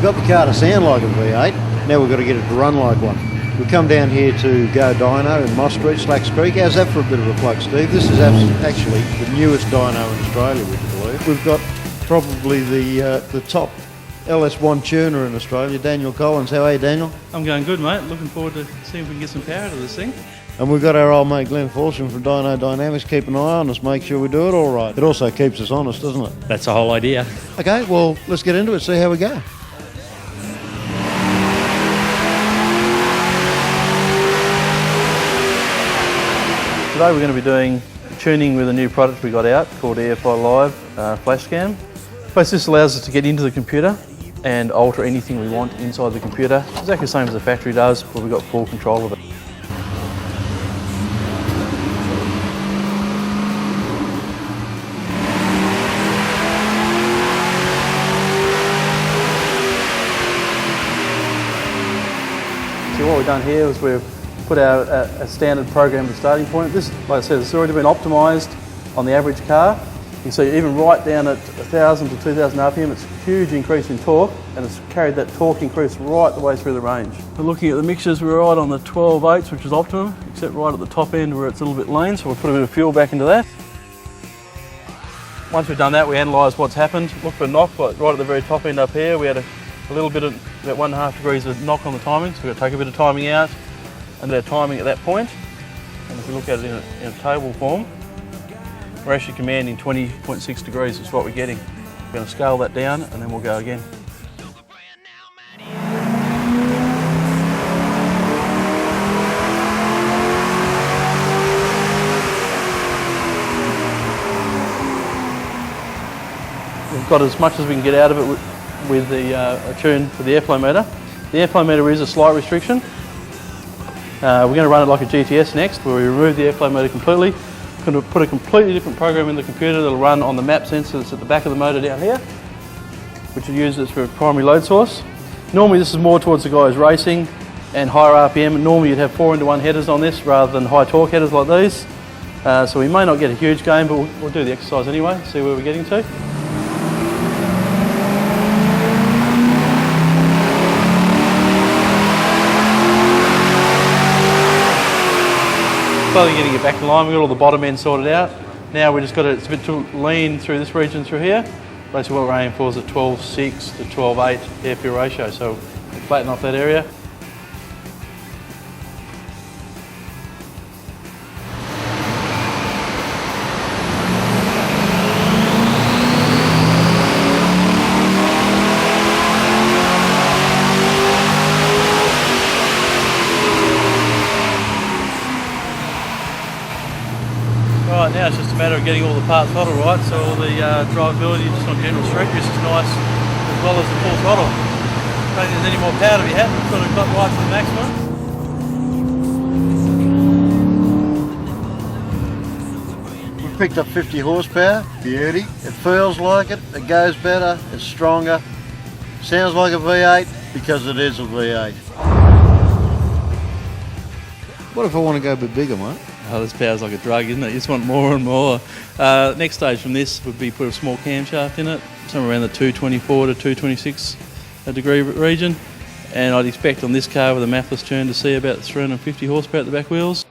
got the car to sound like a V8, now we've got to get it to run like one. We come down here to Go Dyno in Moss Street, Slacks Creek. How's that for a bit of a plug, Steve? This is actually the newest dyno in Australia, we believe. We've got probably the top LS1 tuner in Australia, Daniel Collins. How are you, Daniel? I'm going good, mate. Looking forward to seeing if we can get some power out of this thing. And we've got our old mate Glenn Fortune from Dyno Dynamics. Keep an eye on us, make sure we do it all right. It also keeps us honest, doesn't it? That's the whole idea. Okay, well, let's get into it, see how we go. Today we're going to be doing tuning with a new product we got out called EFI Live Flash Scan. Basically, this allows us to get into the computer and alter anything we want inside the computer. Exactly the same as the factory does, but we've got full control of it. So what we've done here is we've put out a standard program as a starting point. This, like I said, it's already been optimised on the average car. You can see even right down at 1,000 to 2,000 RPM, it's a huge increase in torque, and it's carried that torque increase right the way through the range. We're looking at the mixtures, we're right on the 12/8, which is optimum, except right at the top end where it's a little bit lean, so we'll put a bit of fuel back into that. Once we've done that, we analyse what's happened. Look for a knock, like right at the very top end up here. We had a little bit of, about 1.5 degrees of knock on the timing, so we've got to take a bit of timing out and their timing at that point. And if we look at it in a table form, we're actually commanding 20.6 degrees is what we're getting. We're going to scale that down and then we'll go again. We've got as much as we can get out of it with the tune for the airflow meter. The airflow meter is a slight restriction. We're going to run it like a GTS next, where we remove the airflow motor completely. We're going to put a completely different program in the computer that'll run on the map sensor that's at the back of the motor down here, which will use this for a primary load source. Normally this is more towards the guy who's racing and higher RPM. Normally you'd have 4-into-1 headers on this rather than high torque headers like these. So we may not get a huge gain, but we'll do the exercise anyway, see where we're getting to. Slowly getting it back in line. We've got all the bottom end sorted out. Now we just got it's a bit too lean through this region through here. Basically what we're aiming for is a 12.6 to 12.8 air fuel ratio. So we'll flatten off that area. Right, now it's just a matter of getting all the parts throttle right, so all the drivability just on general street use is nice, as well as the full throttle. Don't think there's any more power to be had, we've sort of got right to the maximum. We've picked up 50 horsepower, beauty. It feels like it goes better, it's stronger. Sounds like a V8 because it is a V8. What if I want to go a bit bigger, mate? Oh, this power's like a drug, isn't it? You just want more and more. Next stage from this would be put a small camshaft in it, somewhere around the 224 to 226 degree region. And I'd expect on this car with a mathless turn to see about 350 horsepower at the back wheels.